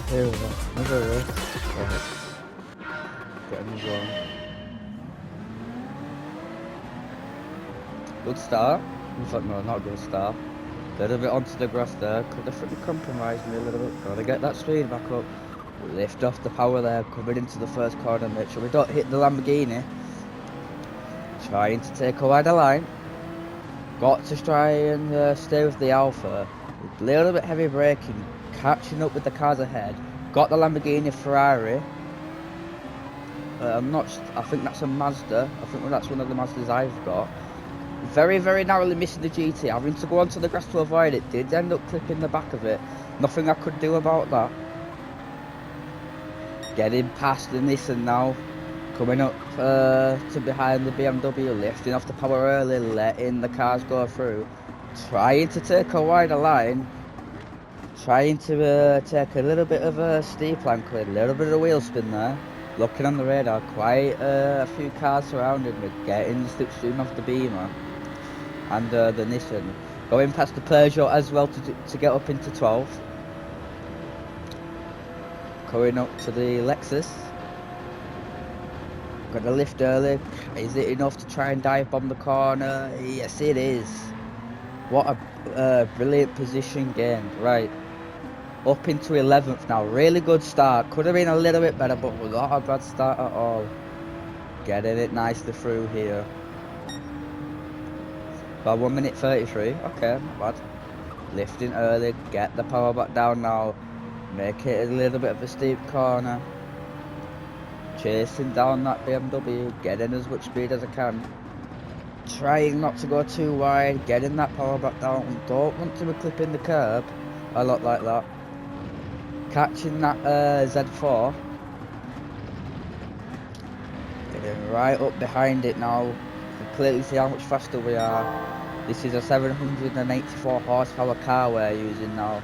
Here we go. Another race. Getting us on. Good start. In fact, no, not a good start. A little bit onto the grass there. Could definitely compromise me a little bit. Gotta get that speed back up. Lift off the power there. Coming into the first corner. Make sure we don't hit the Lamborghini. Trying to take a wider line. Got to try and stay with the Alpha. A little bit heavy braking. Catching up with the cars ahead. Got the Lamborghini Ferrari. I think that's a Mazda. I think that's one of the Mazdas I've got. Very, very narrowly missing the GT. Having to go onto the grass to avoid it. Did end up clipping the back of it. Nothing I could do about that. Getting past the Nissan now. Coming up to behind the BMW. Lifting off the power early. Letting the cars go through. Trying to take a wider line. Trying to take a little bit of a steep ankle. A little bit of wheel spin there. Looking on the radar. Quite a few cars surrounding me. Getting the slipstream off the Beamer. And the Nissan. Going past the Peugeot as well to get up into 12th. Going up to the Lexus. Got to lift early. Is it enough to try and dive bomb the corner? Yes, it is. What a brilliant position gained. Right. Up into 11th now. Really good start. Could have been a little bit better, but not a bad start at all. Getting it nicely through here. About 1 minute 33. Okay, not bad. Lifting early. Get the power back down now. Make it a little bit of a steep corner. Chasing down that BMW. Getting as much speed as I can. Trying not to go too wide. Getting that power back down. Don't want to be clipping the curb. A lot like that. Catching that Z4. Getting right up behind it now. You can clearly see how much faster we are. This is a 784 horsepower car we're using now.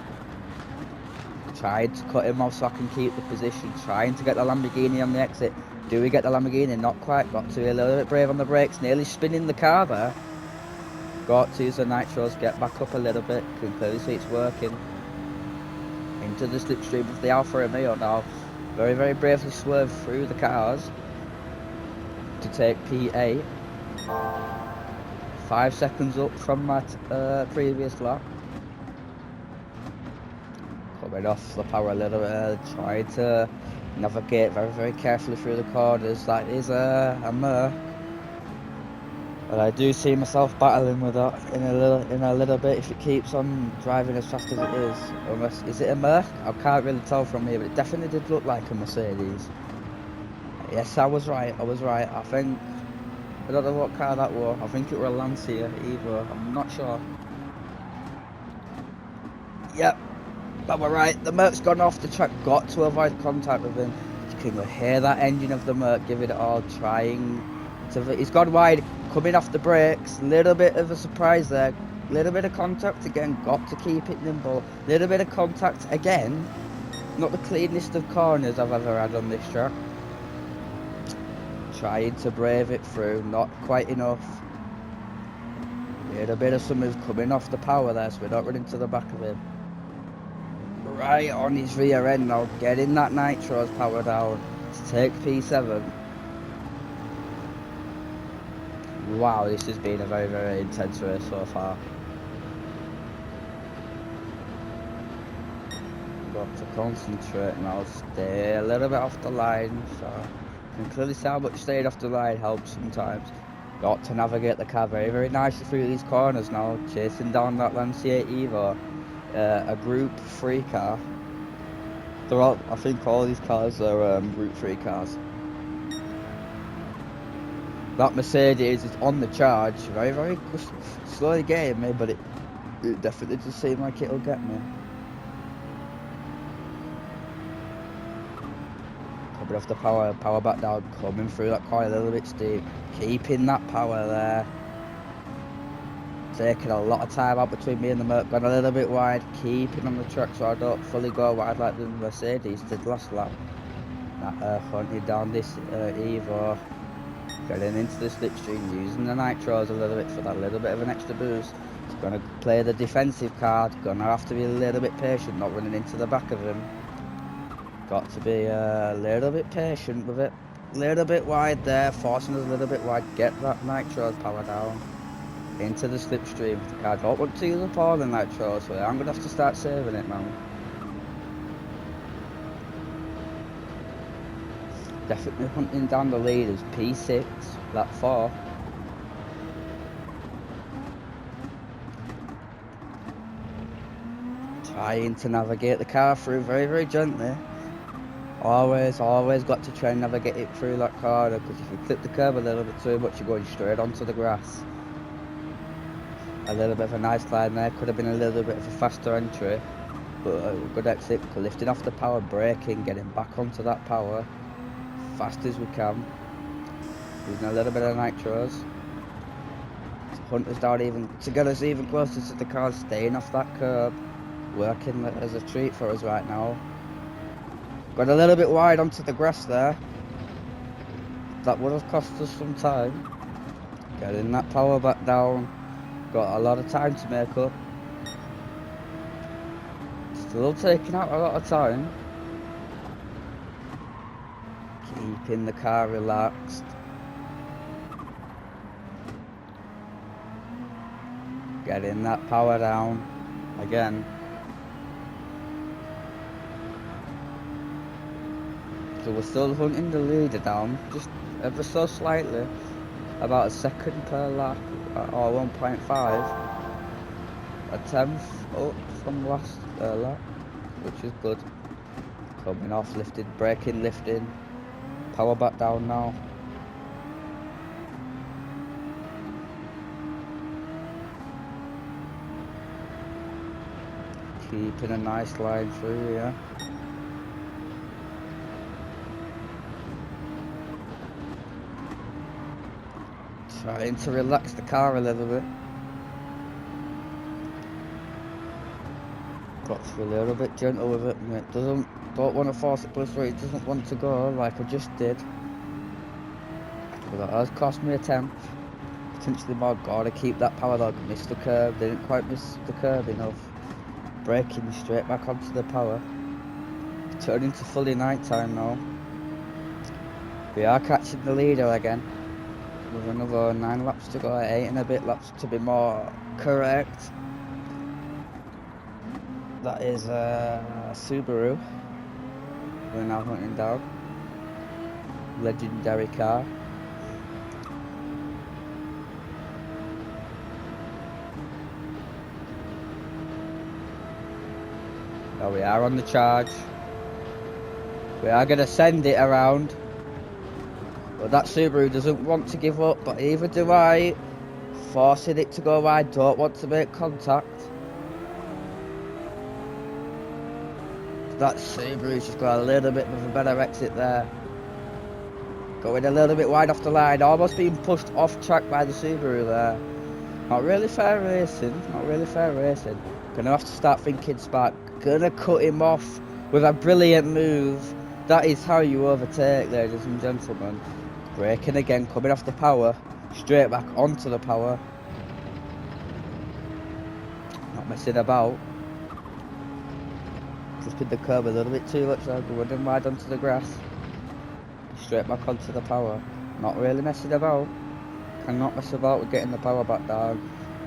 Trying to cut him off so I can keep the position. Trying to get the Lamborghini on the exit. Do we get the Lamborghini? Not quite. Got to be a little bit brave on the brakes. Nearly spinning the car there. Got to use the nitros. Get back up a little bit. Can clearly see it's working. Into the slipstream of the Alfa Romeo now. Very, very bravely swerve through the cars to take P8. 5 seconds up from that previous lap. Coming off the power a little bit. Trying to navigate very, very carefully through the corners. That is a Merc. But I do see myself battling with that in a little bit if it keeps on driving as fast as it is. Unless, is it a Merc? I can't really tell from here, but it definitely did look like a Mercedes. Yes, I was right. I think, I don't know what car that was. I think it was a Lancia either. I'm not sure. Yep, but we're right. The Merc's gone off the track. Got to avoid contact with him. You can hear that engine of the Merc giving it all, trying. He's gone wide, coming off the brakes, little bit of a surprise there, little bit of contact again, got to keep it nimble, little bit of contact again, not the cleanest of corners I've ever had on this track. Trying to brave it through, not quite enough. Little bit of something coming off the power there so we don't run into the back of him. Right on his rear end now, getting that nitros power down to take P7. Wow, this has been a very, very intense race so far. Got to concentrate now, stay a little bit off the line, so you can clearly see how much staying off the line helps sometimes. Got to navigate the car very, very nicely through these corners now, chasing down that Lancia Evo, a Group 3 car. They're all, I think all these cars are Group 3 cars. That Mercedes is on the charge, very, very slowly getting me, but it definitely does seem like it'll get me. Coming off the power back down, coming through that corner a little bit steep, keeping that power there. Taking a lot of time out between me and the Merc, gone a little bit wide, keeping on the track so I don't fully go wide like the Mercedes did last lap. That hunted down this Evo. Getting into the slipstream, using the nitros a little bit for that little bit of an extra boost. Gonna play the defensive card. Gonna have to be a little bit patient, not running into the back of him. Got to be a little bit patient with it. Little bit wide there, forcing us a little bit wide. Get that nitros power down into the slipstream. I don't want to use up all the nitro, so I'm gonna have to start saving it now. Definitely hunting down the leaders. P6, lap 4. Trying to navigate the car through very, very gently. Always got to try and navigate it through that corner, because if you clip the curb a little bit too much, you're going straight onto the grass. A little bit of a nice line there. Could have been a little bit of a faster entry, but a good exit. Lifting off the power, braking, getting back onto that power fast as we can. Using a little bit of nitros to hunt us down, even to get us even closer to the car, staying off that curb. Working as a treat for us right now. Got a little bit wide onto the grass there. That would have cost us some time. Getting that power back down. Got a lot of time to make up. Still taking out a lot of time. Keeping the car relaxed. Getting that power down again. So we're still hunting the leader down, just ever so slightly, about a second per lap, or 1.5, a tenth up from last lap, which is good. Coming off, lifted, braking, lifting, power back down now. Keeping a nice line through here. Trying to relax the car a little bit. Got to be a little bit gentle with it. And it don't want to force it plus where it doesn't want to go, like I just did. But that has cost me a tenth. Potentially more. Gotta keep that power though. Missed the curb. Didn't quite miss the curb enough. Braking straight back onto the power. Turning to fully night time now. We are catching the leader again. With another 9 laps to go, 8 and a bit laps to be more correct. That is a Subaru. We're now hunting down. Legendary car. Now we are on the charge. We are going to send it around. But that Subaru doesn't want to give up, but either do I. Forcing it to go wide, don't want to make contact. That Subaru's just got a little bit of a better exit there. Going a little bit wide off the line, almost being pushed off track by the Subaru there. Not really fair racing, not really fair racing. Gonna have to start thinking smart. Gonna cut him off with a brilliant move. That is how you overtake, ladies and gentlemen. Braking again, coming off the power, straight back onto the power. Not messing about. Just hit the curb a little bit too much there, running wide onto the grass. Straight back onto the power. Not really messing about. Cannot mess about with getting the power back down.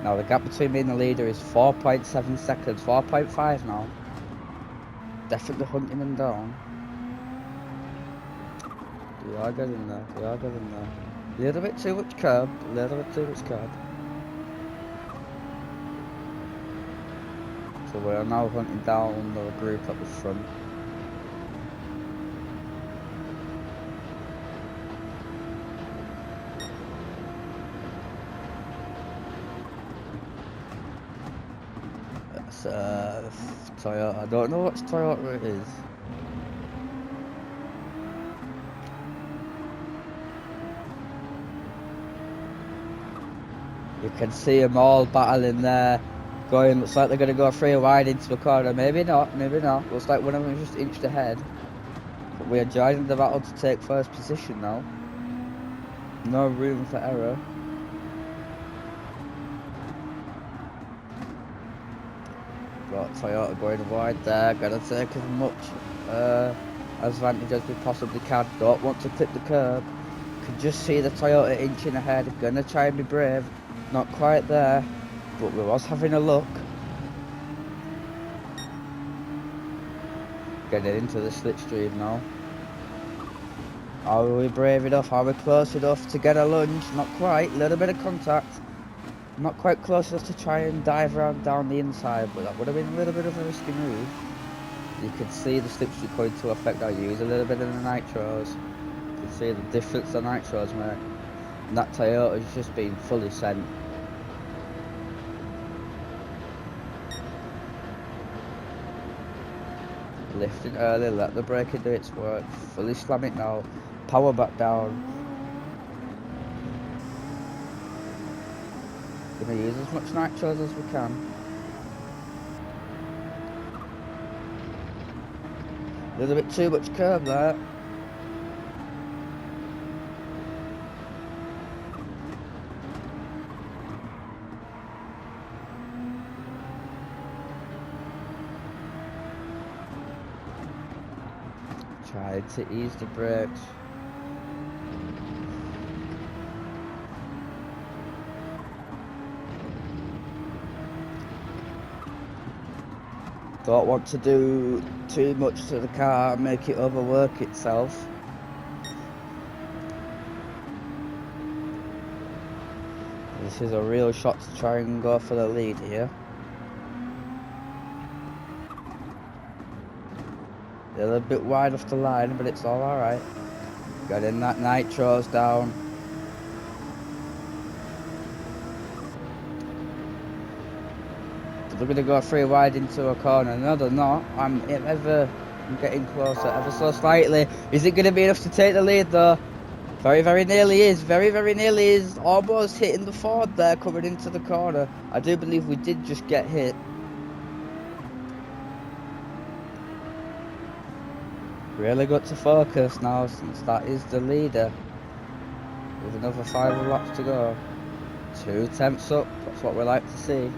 Now the gap between me and the leader is 4.7 seconds, 4.5 now. Definitely hunting him down. We are getting there, we are getting there. A little bit too much curb, a little bit too much curb. So we are now hunting down the group at the front. It's Toyota, I don't know what Toyota it is. You can see them all battling there, going, looks like they're going to go 3 wide into the corner, maybe not, looks like one of them is just inched ahead. But we are joining the battle to take first position now. No room for error. Got Toyota going wide there. Gotta take as much advantage as we possibly can. Don't want to clip the curb. Can just see the Toyota inching ahead. Gonna try and be brave. Not quite there, but we was having a look. Getting into the slipstream now. Are we brave enough? Are we close enough to get a lunge? Not quite. Little bit of contact. Not quite close enough to try and dive around down the inside, but that would have been a little bit of a risky move. You could see the slipstream going to affect our use a little bit in the nitros. You can see the difference the nitros make. And that Toyota has just been fully sent. Lifting early, let the braking do its work. Fully slam it now. Power back down. Gonna use as much nitros as we can. A little bit too much curb there. Tried to ease the brakes. Don't want to do too much to the car and make it overwork itself. This is a real shot to try and go for the lead here. A little bit wide off the line, but it's all alright. Getting that nitros down. We're going to go 3 wide into a corner. No, they're not. I'm getting closer ever so slightly. Is it going to be enough to take the lead though? Very, very nearly is. Very, very nearly is. Almost hitting the Ford there coming into the corner. I do believe we did just get hit. Really got to focus now since that is the leader. With another 5 laps to go. 2 tenths up. That's what we like to see.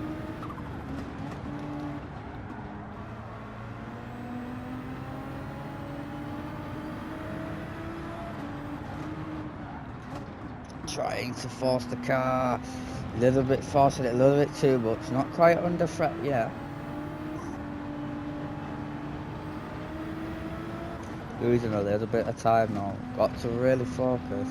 Trying to force the car, a little bit forcing it a little bit too much, not quite under threat yet. Losing a little bit of time now, got to really focus.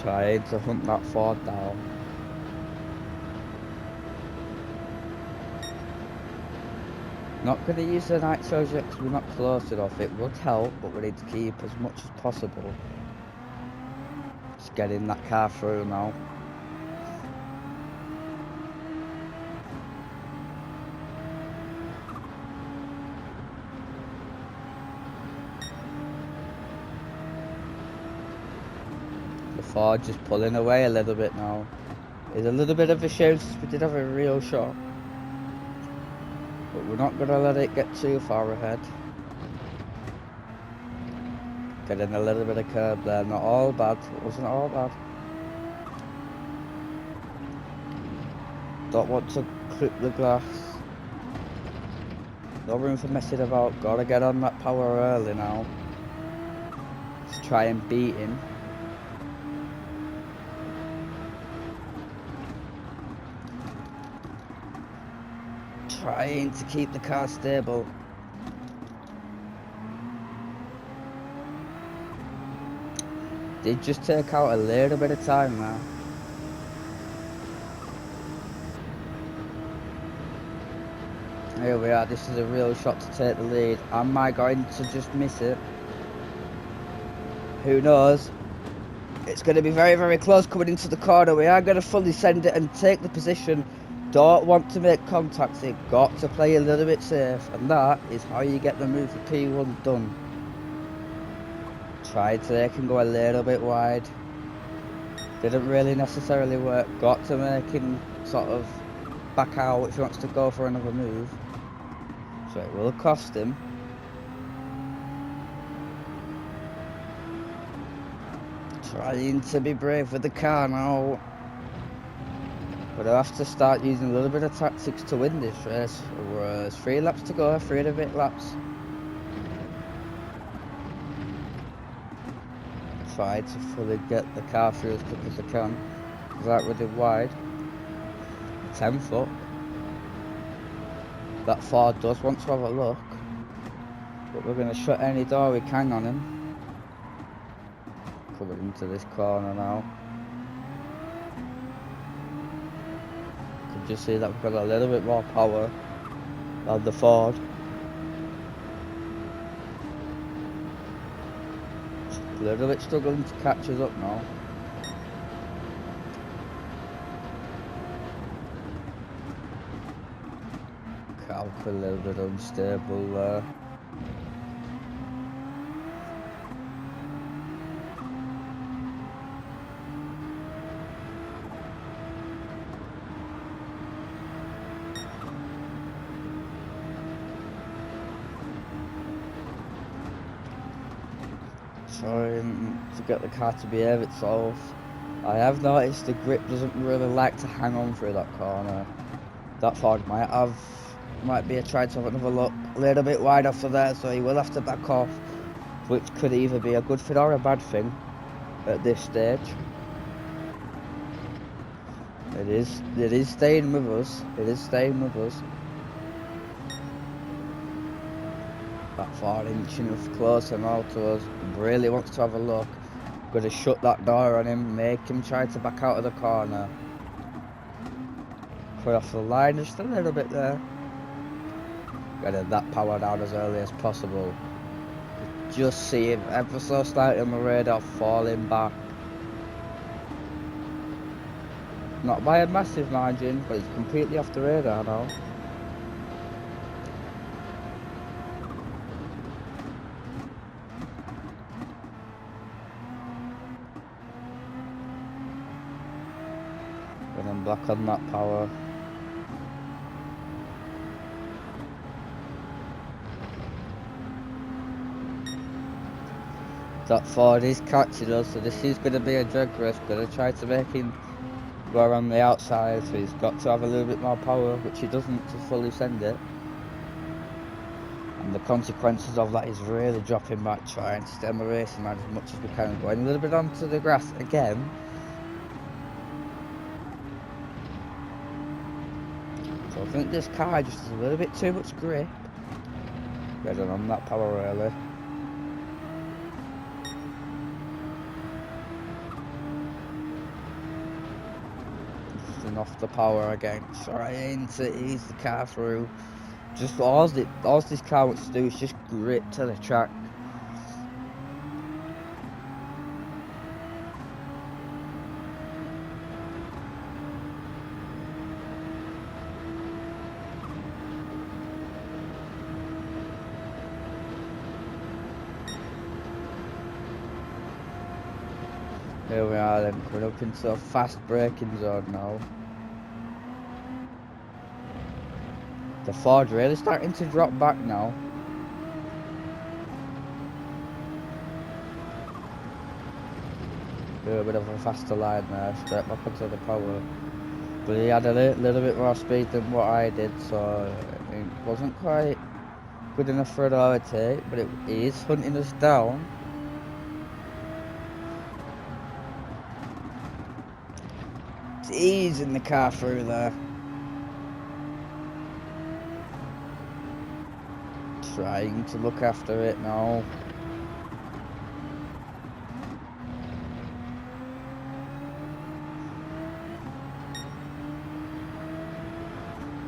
Trying to hunt that Ford down. Not going to use the nitros yet because we're not close enough. It would help, but we need to keep as much as possible. Just getting that car through now. Ford just pulling away a little bit now. It's a little bit of a shame since we did have a real shot. But we're not going to let it get too far ahead. Getting a little bit of curb there. Not all bad. It wasn't all bad. Don't want to clip the glass. No room for messing about. Gotta get on that power early now. Let's try and beat him. Trying to keep the car stable. Did just take out a little bit of time there. Here we are, this is a real shot to take the lead. Am I going to just miss it? Who knows? It's going to be very, very close coming into the corner. We are going to fully send it and take the position. Don't want to make contact, you've got to play a little bit safe, and that is how you get the move for P1 done. Tried to make him go a little bit wide. Didn't really necessarily work. Got to make him sort of back out if he wants to go for another move. So it will cost him. Trying to be brave with the car now. But I'll have to start using a little bit of tactics to win this race. There's 3 laps to go, 3 and a bit laps. Try to fully get the car through as quick as I can. Because that would be wide. 10 foot. That Ford does want to have a look. But we're going to shut any door we can on him. Coming into this corner now. Just see that we've got a little bit more power than the Ford. A little bit struggling to catch us up now. Car a little bit unstable there. Trying to get the car to behave itself. I have noticed the grip doesn't really like to hang on through that corner. That Ford might be a try to have another look a little bit wide after that, so he will have to back off, which could either be a good thing or a bad thing at this stage. It is staying with us. It is staying with us. That Ford inching us closer now to us. Really wants to have a look. Gonna shut that door on him, make him try to back out of the corner. Put off the line just a little bit there. Getting that power down as early as possible. Just see him ever so slightly on the radar falling back. Not by a massive margin, but he's completely off the radar now. And I'm back on that power. That Ford is catching us, so this is going to be a drag race. Going to try to make him go around the outside, so he's got to have a little bit more power, which he doesn't to fully send it. And the consequences of that is really dropping back, trying to stem the racing line as much as we can. Going a little bit onto the grass again. So I think this car just has a little bit too much grip. Getting on that power really. Off the power again, trying to ease the car through. Just all this car wants to do is just grip to the track. Here we are then, coming up into a fast braking zone now. The Ford really starting to drop back now. Do a bit of a faster line there, straight back onto the power. But he had a little bit more speed than what I did, so it wasn't quite good enough for an overtake, but it is hunting us down. It's easing the car through there. Trying to look after it now.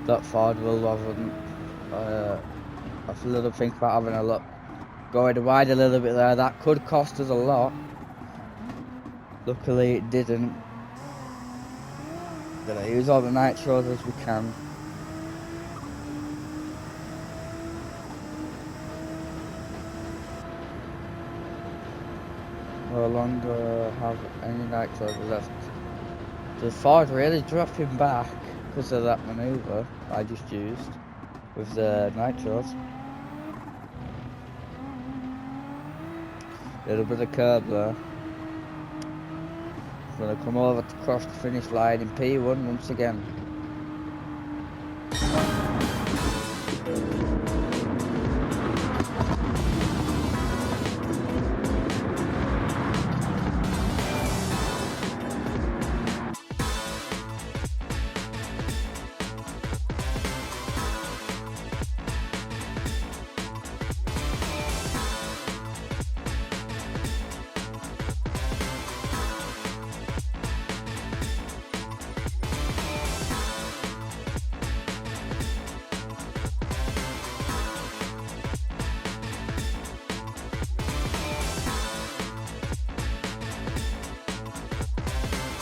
That Ford will have a little think about having a look. Going wide a little bit there, that could cost us a lot. Luckily it didn't. Gonna use all the nitros as we can. no longer have any nitros left. The Ford really dropping back because of that manoeuvre I just used with the nitros. Little bit of curb there. Gonna come over to cross the finish line in P1 once again.